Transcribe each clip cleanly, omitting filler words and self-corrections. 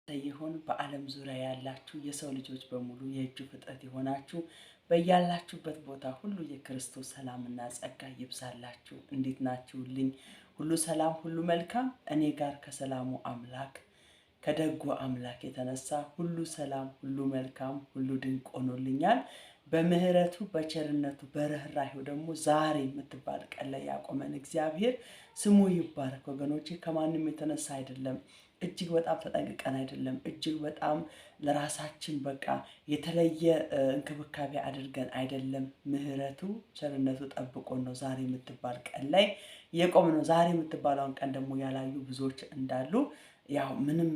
ይሁን በዓለም ዙሪያ ያላችሁ የሰው ልጆች በሙሉ የእጁ ፍጥረት የሆናችሁ በያላችሁበት ቦታ ሁሉ የክርስቶስ ሰላምና ጸጋ ይብዛላችሁ። እንዴት ናችሁልኝ? ሁሉ ሰላም፣ ሁሉ መልካም። እኔ ጋር ከሰላሙ አምላክ ከደጉ አምላክ የተነሳ ሁሉ ሰላም፣ ሁሉ መልካም፣ ሁሉ ድንቅ ሆኖልኛል። በምህረቱ በቸርነቱ በርህራሄው ደግሞ ዛሬ የምትባል ቀን ላይ ያቆመን እግዚአብሔር ስሙ ይባረክ። ወገኖቼ ከማንም የተነሳ አይደለም፣ እጅግ በጣም ተጠንቅቀን አይደለም፣ እጅግ በጣም ለራሳችን በቃ የተለየ እንክብካቤ አድርገን አይደለም። ምህረቱ ቸርነቱ ጠብቆን ነው ዛሬ የምትባል ቀን ላይ የቆምነው። ዛሬ የምትባለውን ቀን ደግሞ ያላዩ ብዙዎች እንዳሉ ያው ምንም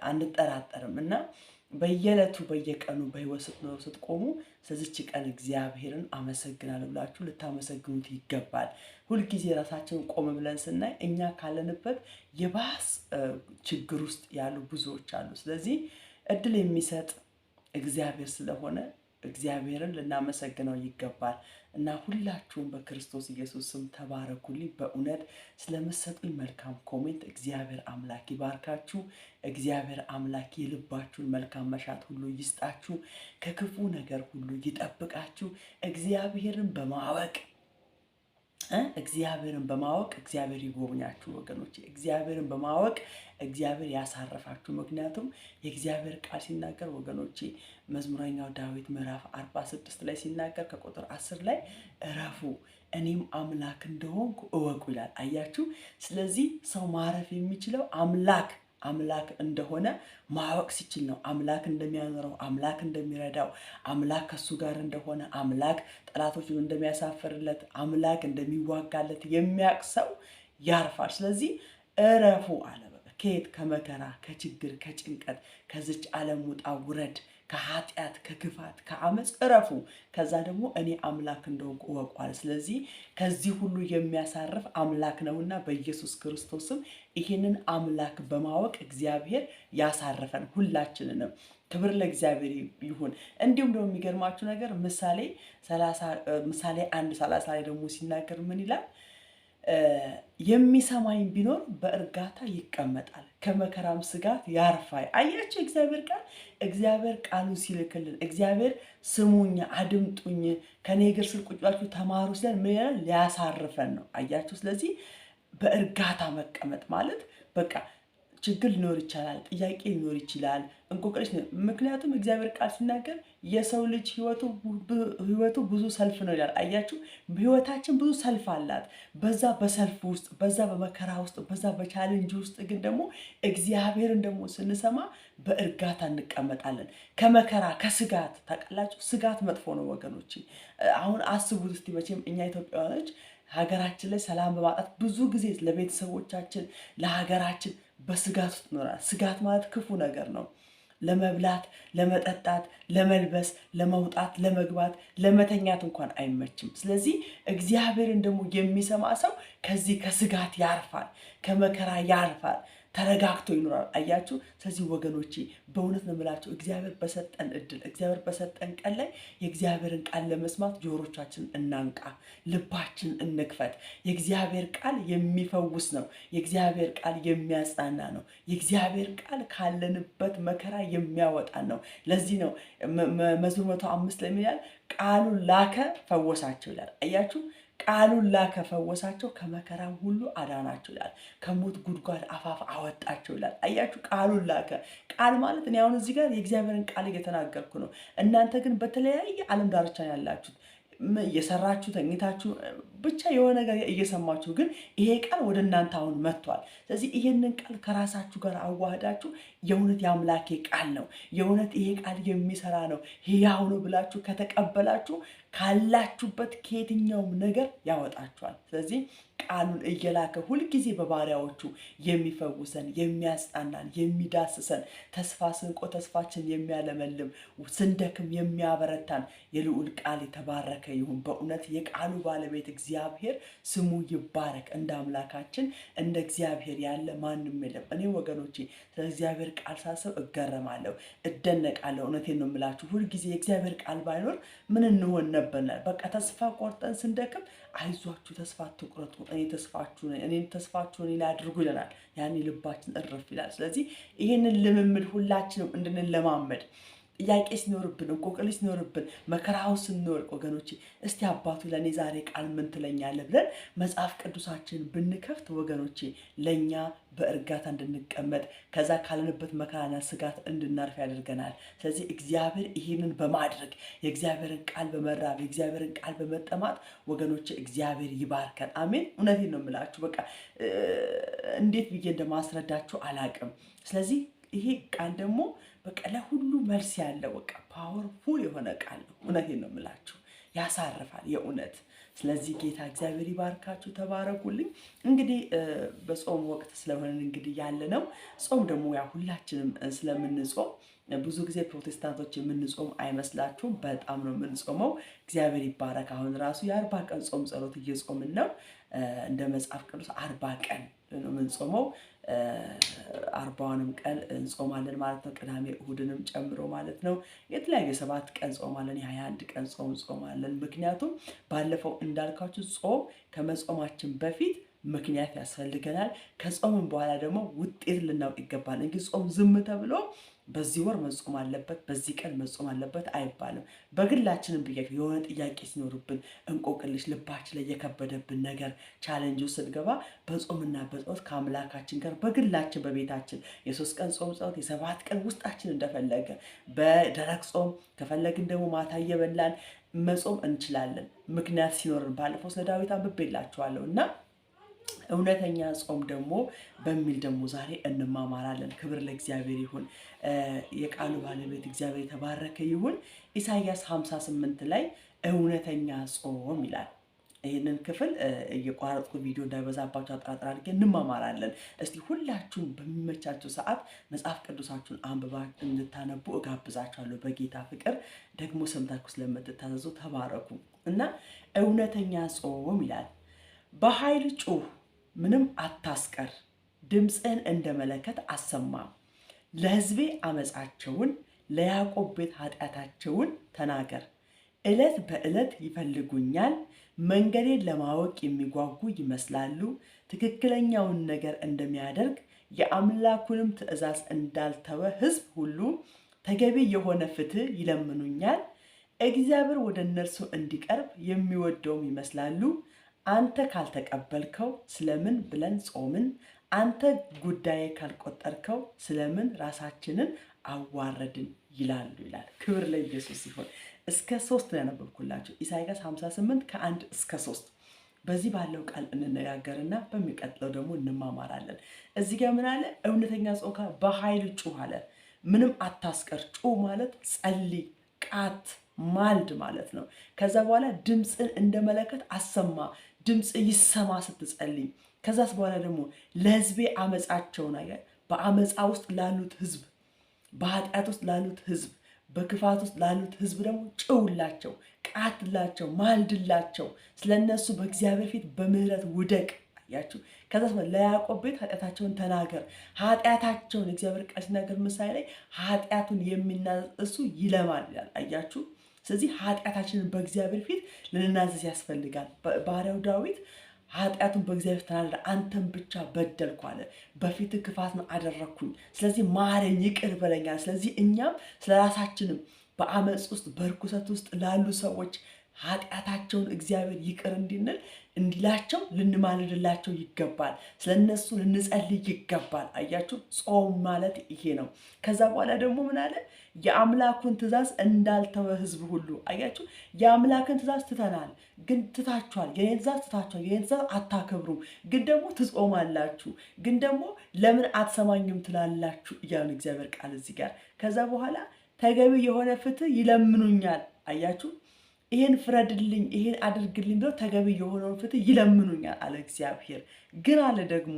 አንጠራጠርም እና በየዕለቱ በየቀኑ በህይወት ስትኖሩ ስትቆሙ ስለዚች ቀን እግዚአብሔርን አመሰግናለሁ ብላችሁ ልታመሰግኑት ይገባል። ሁልጊዜ ራሳችንን ቆም ብለን ስናይ እኛ ካለንበት የባስ ችግር ውስጥ ያሉ ብዙዎች አሉ። ስለዚህ እድል የሚሰጥ እግዚአብሔር ስለሆነ እግዚአብሔርን ልናመሰግነው ይገባል እና ሁላችሁም በክርስቶስ ኢየሱስ ስም ተባረኩልኝ። በእውነት ስለምትሰጡኝ መልካም ኮሜንት እግዚአብሔር አምላክ ይባርካችሁ። እግዚአብሔር አምላክ የልባችሁን መልካም መሻት ሁሉ ይስጣችሁ፣ ከክፉ ነገር ሁሉ ይጠብቃችሁ። እግዚአብሔርን በማወቅ እግዚአብሔር ይጎብኛችሁ ወገኖቼ። እግዚአብሔርን በማወቅ እግዚአብሔር ያሳርፋችሁ። ምክንያቱም የእግዚአብሔር ቃል ሲናገር ወገኖቼ መዝሙረኛው ዳዊት ምዕራፍ 46 ላይ ሲናገር ከቁጥር 10 ላይ እረፉ እኔም አምላክ እንደሆንኩ እወቁ ይላል። አያችሁ። ስለዚህ ሰው ማረፍ የሚችለው አምላክ እንደሆነ ማወቅ ሲችል ነው። አምላክ እንደሚያኖረው፣ አምላክ እንደሚረዳው፣ አምላክ ከሱ ጋር እንደሆነ፣ አምላክ ጠላቶቹን እንደሚያሳፍርለት፣ አምላክ እንደሚዋጋለት የሚያውቅ ሰው ያርፋል። ስለዚህ እረፉ አለ። ከየት? ከመከራ፣ ከችግር፣ ከጭንቀት፣ ከዚች ዓለም ውጣ ውረድ፣ ከኃጢአት፣ ከክፋት፣ ከአመፅ እረፉ። ከዛ ደግሞ እኔ አምላክ እንደሆንኩ እወቁ አለ። ስለዚህ ከዚህ ሁሉ የሚያሳርፍ አምላክ ነውና በኢየሱስ ክርስቶስም ይህንን አምላክ በማወቅ እግዚአብሔር ያሳርፈን ሁላችንንም። ክብር ለእግዚአብሔር ይሁን። እንዲሁም ደግሞ የሚገርማችሁ ነገር ምሳሌ 1:30 ላይ ደግሞ ሲናገር ምን ይላል? የሚሰማኝ ቢኖር በእርጋታ ይቀመጣል፣ ከመከራም ስጋት ያርፋል። አያችሁ፣ እግዚአብሔር ቃሉን ሲልክልን፣ እግዚአብሔር ስሙኝ አድምጡኝ ከኔ እግር ስር ቁጭ ብላችሁ ተማሩ ሲለን ምን ይላል? ሊያሳርፈን ነው። አያችሁ። ስለዚህ በእርጋታ መቀመጥ ማለት በቃ ችግር ሊኖር ይችላል፣ ጥያቄ ሊኖር ይችላል፣ እንቆቅልሽ ነው። ምክንያቱም እግዚአብሔር ቃል ሲናገር የሰው ልጅ ህይወቱ ብዙ ሰልፍ ነው ይላል። አያችሁ፣ ህይወታችን ብዙ ሰልፍ አላት። በዛ በሰልፍ ውስጥ፣ በዛ በመከራ ውስጥ፣ በዛ በቻሌንጅ ውስጥ ግን ደግሞ እግዚአብሔርን ደግሞ ስንሰማ በእርጋታ እንቀመጣለን። ከመከራ ከስጋት ታውቃላችሁ፣ ስጋት መጥፎ ነው ወገኖች። አሁን አስቡት እስቲ መቼም እኛ ኢትዮጵያውያኖች ሀገራችን ላይ ሰላም በማጣት ብዙ ጊዜ ለቤተሰቦቻችን ለሀገራችን በስጋት ውስጥ ኖራል። ስጋት ማለት ክፉ ነገር ነው። ለመብላት፣ ለመጠጣት፣ ለመልበስ፣ ለመውጣት፣ ለመግባት፣ ለመተኛት እንኳን አይመችም። ስለዚህ እግዚአብሔርን ደግሞ የሚሰማ ሰው ከዚህ ከስጋት ያርፋል፣ ከመከራ ያርፋል፣ ተረጋግቶ ይኖራል። አያችሁ። ስለዚህ ወገኖቼ በእውነት ነው የምላችሁ፣ እግዚአብሔር በሰጠን እድል፣ እግዚአብሔር በሰጠን ቀን ላይ የእግዚአብሔርን ቃል ለመስማት ጆሮቻችንን እናንቃ፣ ልባችንን እንክፈት። የእግዚአብሔር ቃል የሚፈውስ ነው። የእግዚአብሔር ቃል የሚያጽናና ነው። የእግዚአብሔር ቃል ካለንበት መከራ የሚያወጣን ነው። ለዚህ ነው መዝሙር 105 ላይ ይላል ቃሉን ላከ ፈወሳቸው ይላል። አያችሁ። ቃሉን ላከ ፈወሳቸው፣ ከመከራም ሁሉ አዳናቸው ይላል። ከሞት ጉድጓድ አፋፍ አወጣቸው ይላል። አያችሁ። ቃሉን ላከ። ቃል ማለት እኔ አሁን እዚህ ጋር የእግዚአብሔርን ቃል እየተናገርኩ ነው። እናንተ ግን በተለያየ ዓለም ዳርቻ ያላችሁት እየሰራችሁ ተኝታችሁ ብቻ የሆነ ነገር እየሰማችሁ ግን ይሄ ቃል ወደ እናንተ አሁን መጥቷል። ስለዚህ ይሄንን ቃል ከራሳችሁ ጋር አዋህዳችሁ የእውነት የአምላኬ ቃል ነው፣ የእውነት ይሄ ቃል የሚሰራ ነው፣ ሕያው ነው ብላችሁ ከተቀበላችሁ ካላችሁበት ከየትኛውም ነገር ያወጣችኋል። ስለዚህ ቃሉን እየላከ ሁልጊዜ በባሪያዎቹ የሚፈውሰን፣ የሚያጽናናን፣ የሚዳስሰን፣ ተስፋ ስንቆ ተስፋችን የሚያለመልም፣ ስንደክም የሚያበረታን የልዑል ቃል የተባረከ ይሁን። በእውነት የቃሉ ባለቤት እግዚአብሔር ስሙ ይባረክ። እንደ አምላካችን እንደ እግዚአብሔር ያለ ማንም የለም። እኔ ወገኖቼ ስለ እግዚአብሔር ቃል ሳስብ እገረማለሁ፣ እደነቃለሁ። እውነቴን ነው የምላችሁ። ሁልጊዜ የእግዚአብሔር ቃል ባይኖር ምን እንሆን ነበርናል? በቃ ተስፋ ቆርጠን ስንደክም አይዟችሁ ተስፋ አትቁረጡ፣ እኔን ተስፋችሁን እኔ ላይ አድርጉ ይለናል። ያኔ ልባችን እርፍ ይላል። ስለዚህ ይህንን ልምምድ ሁላችንም እንድንለማመድ ጥያቄ ሲኖርብን እንቆቅልሽ ሲኖርብን መከራው ስንወርቅ ወገኖቼ እስቲ አባቱ ለእኔ ዛሬ ቃል ምን ትለኛለህ ብለን መጽሐፍ ቅዱሳችንን ብንከፍት ወገኖቼ ለእኛ በእርጋታ እንድንቀመጥ ከዛ ካለንበት መከራና ስጋት እንድናርፍ ያደርገናል። ስለዚህ እግዚአብሔር ይህንን በማድረግ የእግዚአብሔርን ቃል በመራብ የእግዚአብሔርን ቃል በመጠማት ወገኖቼ እግዚአብሔር ይባርከን። አሜን። እውነቴን ነው የምላችሁ። በቃ እንዴት ብዬ እንደማስረዳችሁ አላቅም። ስለዚህ ይሄ ቃል ደግሞ በቃ ለሁሉ መልስ ያለው በቃ ፓወርፉል የሆነ ቃል ነው። እውነቴን ነው የምላችሁ፣ ያሳርፋል የእውነት። ስለዚህ ጌታ እግዚአብሔር ይባርካችሁ፣ ተባረኩልኝ። እንግዲህ በጾም ወቅት ስለሆነ እንግዲህ ያለ ነው። ጾም ደግሞ ያ ሁላችንም ስለምንጾም ብዙ ጊዜ ፕሮቴስታንቶች የምንጾም አይመስላችሁም? በጣም ነው የምንጾመው። እግዚአብሔር ይባረክ። አሁን ራሱ የ40 ቀን ጾም ጸሎት እየጾምን ነው። እንደ መጽሐፍ ቅዱስ 40 ቀን ነው የምንጾመው። 40ንም ቀን እንጾማለን ማለት ነው። ቅዳሜ እሁድንም ጨምሮ ማለት ነው። የተለያዩ 7 ቀን ጾማለን፣ የ21 ቀን ጾማለን። ምክንያቱም ባለፈው እንዳልኳችሁ ጾም ከመጾማችን በፊት ምክንያት ያስፈልገናል። ከጾምን በኋላ ደግሞ ውጤት ልናውቅ ይገባል እንጂ ጾም ዝም ተብሎ በዚህ ወር መጾም አለበት በዚህ ቀን መጾም አለበት አይባልም። በግላችንም ብያችሁ የሆነ ጥያቄ ሲኖርብን እንቆቅልሽ ልባችን ላይ የከበደብን ነገር ቻሌንጅ ውስጥ ስንገባ በጾምና በጸሎት ከአምላካችን ጋር በግላችን በቤታችን የ3 ቀን ጾም ጸሎት የ7 ቀን ውስጣችን እንደፈለገ በደረቅ ጾም ከፈለግን ደግሞ ማታ እየበላን መጾም እንችላለን። ምክንያት ሲኖርን ባለፈው ስለ ዳዊት አንብቤላችኋለሁ እና እውነተኛ ጾም ደግሞ በሚል ደግሞ ዛሬ እንማማራለን። ክብር ለእግዚአብሔር ይሁን። የቃሉ ባለቤት እግዚአብሔር የተባረከ ይሁን። ኢሳይያስ 58 ላይ እውነተኛ ጾም ይላል። ይህንን ክፍል እየቋረጥኩ ቪዲዮ እንዳይበዛባችሁ አጠራጥር አድርጌ እንማማራለን። እስቲ ሁላችሁም በሚመቻችሁ ሰዓት መጽሐፍ ቅዱሳችሁን አንብባችሁ እንድታነቡ እጋብዛችኋለሁ። በጌታ ፍቅር ደግሞ ሰምታችሁ ስለምትታዘዙ ተባረኩ እና እውነተኛ ጾም ይላል። በኃይል ጩህ፣ ምንም አታስቀር፣ ድምፅህን እንደ መለከት አሰማ። ለሕዝቤ አመፃቸውን ለያዕቆብ ቤት ኃጢአታቸውን ተናገር። ዕለት በዕለት ይፈልጉኛል፣ መንገዴን ለማወቅ የሚጓጉ ይመስላሉ። ትክክለኛውን ነገር እንደሚያደርግ የአምላኩንም ትእዛዝ እንዳልተወ ሕዝብ ሁሉ ተገቢ የሆነ ፍትህ ይለምኑኛል። እግዚአብሔር ወደ እነርሱ እንዲቀርብ የሚወደውም ይመስላሉ። አንተ ካልተቀበልከው ስለምን ብለን ጾምን? አንተ ጉዳይ ካልቆጠርከው ስለምን ራሳችንን አዋረድን ይላሉ ይላል። ክብር ለኢየሱስ ይሁን። እስከ 3 ነው ያነበብኩላችሁ። ኢሳይያስ 58 ከ1 እስከ 3 በዚህ ባለው ቃል እንነጋገርና በሚቀጥለው ደግሞ እንማማራለን። እዚህ ጋር ምን አለ? እውነተኛ ጾም በኃይል ጩህ አለ። ምንም አታስቀር። ጩህ ማለት ጸልይ፣ ቃት፣ ማልድ ማለት ነው። ከዛ በኋላ ድምፅን እንደ መለከት አሰማ። ድምፅ ይሰማ ስትጸልይ። ከዛስ በኋላ ደግሞ ለሕዝቤ አመፃቸውን አየ። በአመፃ ውስጥ ላሉት ሕዝብ፣ በኃጢአት ውስጥ ላሉት ሕዝብ፣ በክፋት ውስጥ ላሉት ሕዝብ ደግሞ ጭውላቸው፣ ቃትላቸው፣ ማልድላቸው። ስለነሱ በእግዚአብሔር ፊት በምህረት ውደቅ። አያችሁ። ከዛስ ለያዕቆብ ቤት ኃጢአታቸውን ተናገር። ኃጢአታቸውን እግዚአብሔር ቃል ሲናገር ምሳሌ ላይ ኃጢአቱን የሚናዘዝ ይለማል ይላል። አያችሁ። ስለዚህ ኃጢአታችንን በእግዚአብሔር ፊት ልንናዘዝ ያስፈልጋል። ባሪያው ዳዊት ኃጢአቱን በእግዚአብሔር ተናገረ፣ አንተን ብቻ በደልኩ አለ። በፊት ክፋትን አደረግኩኝ፣ ስለዚህ ማረኝ፣ ይቅር በለኛል። ስለዚህ እኛም ስለ ራሳችንም በአመፅ ውስጥ በርኩሰት ውስጥ ላሉ ሰዎች ኃጢአታቸውን እግዚአብሔር ይቅር እንዲላቸው ልንማልድላቸው ይገባል። ስለነሱ ልንጸልይ ይገባል። አያችሁ፣ ጾም ማለት ይሄ ነው። ከዛ በኋላ ደግሞ ምን አለ? የአምላኩን ትእዛዝ እንዳልተወ ሕዝብ ሁሉ። አያችሁ፣ የአምላክን ትእዛዝ ትተናል፣ ግን ትታችኋል። የኔን ትእዛዝ ትታችኋል፣ የኔን ትእዛዝ አታከብሩም፣ ግን ደግሞ ትጾማላችሁ፣ ግን ደግሞ ለምን አትሰማኝም ትላላችሁ እያሉ እግዚአብሔር ቃል እዚህ ጋር። ከዛ በኋላ ተገቢ የሆነ ፍትህ ይለምኑኛል። አያችሁ፣ ይሄን ፍረድልኝ፣ ይሄን አድርግልኝ ብለው ተገቢ የሆነውን ፍትህ ይለምኑኛል አለ እግዚአብሔር። ግን አለ ደግሞ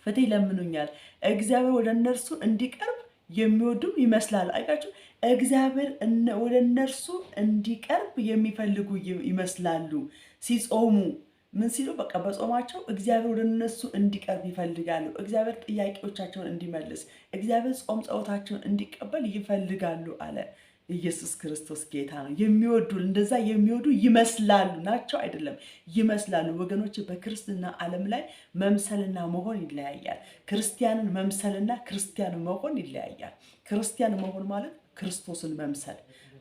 ፍትህ ይለምኑኛል፣ እግዚአብሔር ወደ እነርሱ እንዲቀርብ የሚወዱ ይመስላል። አያችሁ፣ እግዚአብሔር ወደ እነርሱ እንዲቀርብ የሚፈልጉ ይመስላሉ። ሲጾሙ ምን ሲሉ በቃ በጾማቸው እግዚአብሔር ወደ እነሱ እንዲቀርብ ይፈልጋሉ። እግዚአብሔር ጥያቄዎቻቸውን እንዲመልስ፣ እግዚአብሔር ጾም ጸሎታቸውን እንዲቀበል ይፈልጋሉ አለ። ኢየሱስ ክርስቶስ ጌታ ነው። የሚወዱ እንደዛ የሚወዱ ይመስላሉ ናቸው አይደለም፣ ይመስላሉ። ወገኖች በክርስትና ዓለም ላይ መምሰልና መሆን ይለያያል። ክርስቲያንን መምሰልና ክርስቲያን መሆን ይለያያል። ክርስቲያን መሆን ማለት ክርስቶስን መምሰል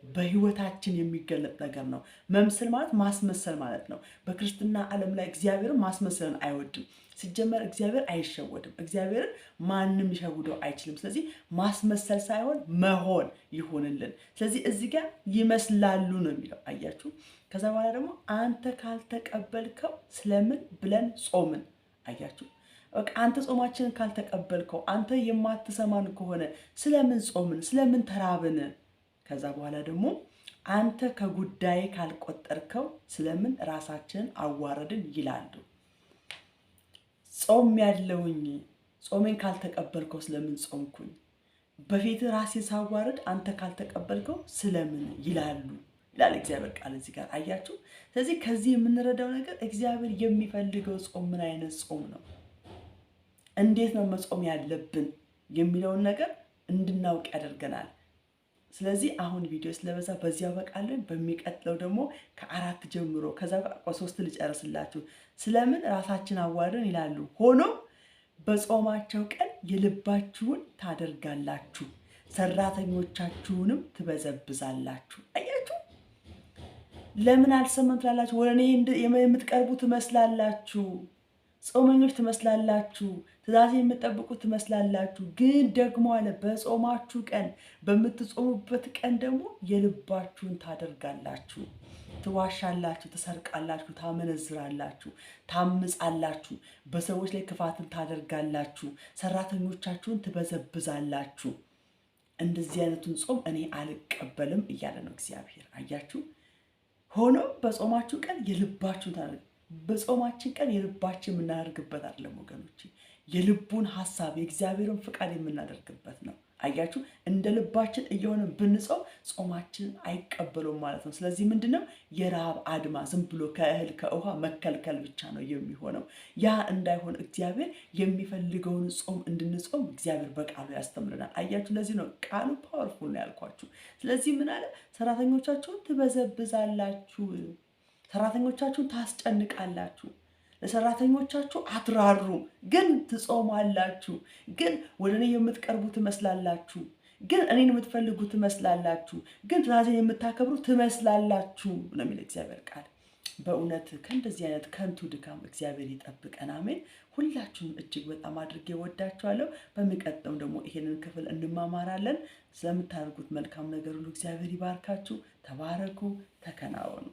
በህይወታችን የሚገለጥ ነገር ነው። መምሰል ማለት ማስመሰል ማለት ነው። በክርስትና ዓለም ላይ እግዚአብሔርን ማስመሰልን አይወድም። ሲጀመር እግዚአብሔር አይሸወድም። እግዚአብሔርን ማንም ሊሸውደው አይችልም። ስለዚህ ማስመሰል ሳይሆን መሆን ይሁንልን። ስለዚህ እዚህ ጋር ይመስላሉ ነው የሚለው አያችሁ። ከዛ በኋላ ደግሞ አንተ ካልተቀበልከው ስለምን ብለን ጾምን። አያችሁ በቃ አንተ ጾማችንን ካልተቀበልከው፣ አንተ የማትሰማን ከሆነ ስለምን ጾምን፣ ስለምን ተራብን። ከዛ በኋላ ደግሞ አንተ ከጉዳይ ካልቆጠርከው ስለምን ራሳችንን አዋረድን ይላሉ። ጾም ያለውኝ ጾሜን ካልተቀበልከው ስለምን ጾምኩኝ፣ በፊት ራሴን ሳዋረድ አንተ ካልተቀበልከው ስለምን ይላሉ ይላል እግዚአብሔር ቃል እዚህ ጋር አያችሁ። ስለዚህ ከዚህ የምንረዳው ነገር እግዚአብሔር የሚፈልገው ጾም ምን አይነት ጾም ነው፣ እንዴት ነው መጾም ያለብን የሚለውን ነገር እንድናውቅ ያደርገናል። ስለዚህ አሁን ቪዲዮ ስለበዛ በዚህ ያበቃለን። በሚቀጥለው ደግሞ ከ4 ጀምሮ ከዛ 3 ልጨርስላችሁ። ስለምን ራሳችን አዋርደን ይላሉ። ሆኖ በጾማቸው ቀን የልባችሁን ታደርጋላችሁ፣ ሰራተኞቻችሁንም ትበዘብዛላችሁ። አያችሁ፣ ለምን አልሰማም ትላላችሁ? ወደ እኔ የምትቀርቡ ትመስላላችሁ፣ ጾመኞች ትመስላላችሁ፣ ትእዛዝ የምትጠብቁ ትመስላላችሁ። ግን ደግሞ አለ በጾማችሁ ቀን፣ በምትጾሙበት ቀን ደግሞ የልባችሁን ታደርጋላችሁ። ትዋሻላችሁ፣ ትሰርቃላችሁ፣ ታመነዝራላችሁ፣ ታምጻላችሁ፣ በሰዎች ላይ ክፋትን ታደርጋላችሁ፣ ሰራተኞቻችሁን ትበዘብዛላችሁ። እንደዚህ አይነቱን ጾም እኔ አልቀበልም እያለ ነው እግዚአብሔር። አያችሁ፣ ሆኖ በጾማችሁ ቀን የልባችሁን ታደርጋላችሁ። በጾማችን ቀን የልባችን የምናደርግበት አይደለም ወገኖች፣ የልቡን ሐሳብ የእግዚአብሔርን ፍቃድ የምናደርግበት ነው። አያችሁ፣ እንደ ልባችን እየሆነ ብንጾም ጾማችንን አይቀበሉም ማለት ነው። ስለዚህ ምንድነው የረሃብ አድማ፣ ዝም ብሎ ከእህል ከውሃ መከልከል ብቻ ነው የሚሆነው። ያ እንዳይሆን እግዚአብሔር የሚፈልገውን ጾም እንድንጾም እግዚአብሔር በቃሉ ያስተምረናል። አያችሁ፣ ለዚህ ነው ቃሉ ፓወርፉል ነው ያልኳችሁ። ስለዚህ ምን አለ? ሰራተኞቻችሁን ትበዘብዛላችሁ፣ ሰራተኞቻችሁን ታስጨንቃላችሁ፣ ለሰራተኞቻችሁ አትራሩም፣ ግን ትጾማላችሁ፣ ግን ወደ እኔ የምትቀርቡ ትመስላላችሁ፣ ግን እኔን የምትፈልጉ ትመስላላችሁ፣ ግን ትእዛዜን የምታከብሩ ትመስላላችሁ ነው የሚል እግዚአብሔር ቃል። በእውነት ከእንደዚህ አይነት ከንቱ ድካም እግዚአብሔር ይጠብቀን። አሜን። ሁላችሁም እጅግ በጣም አድርጌ ወዳችኋለሁ። በሚቀጥለው ደግሞ ይሄንን ክፍል እንማማራለን። ስለምታደርጉት መልካም ነገር ሁሉ እግዚአብሔር ይባርካችሁ። ተባረኩ፣ ተከናወኑ።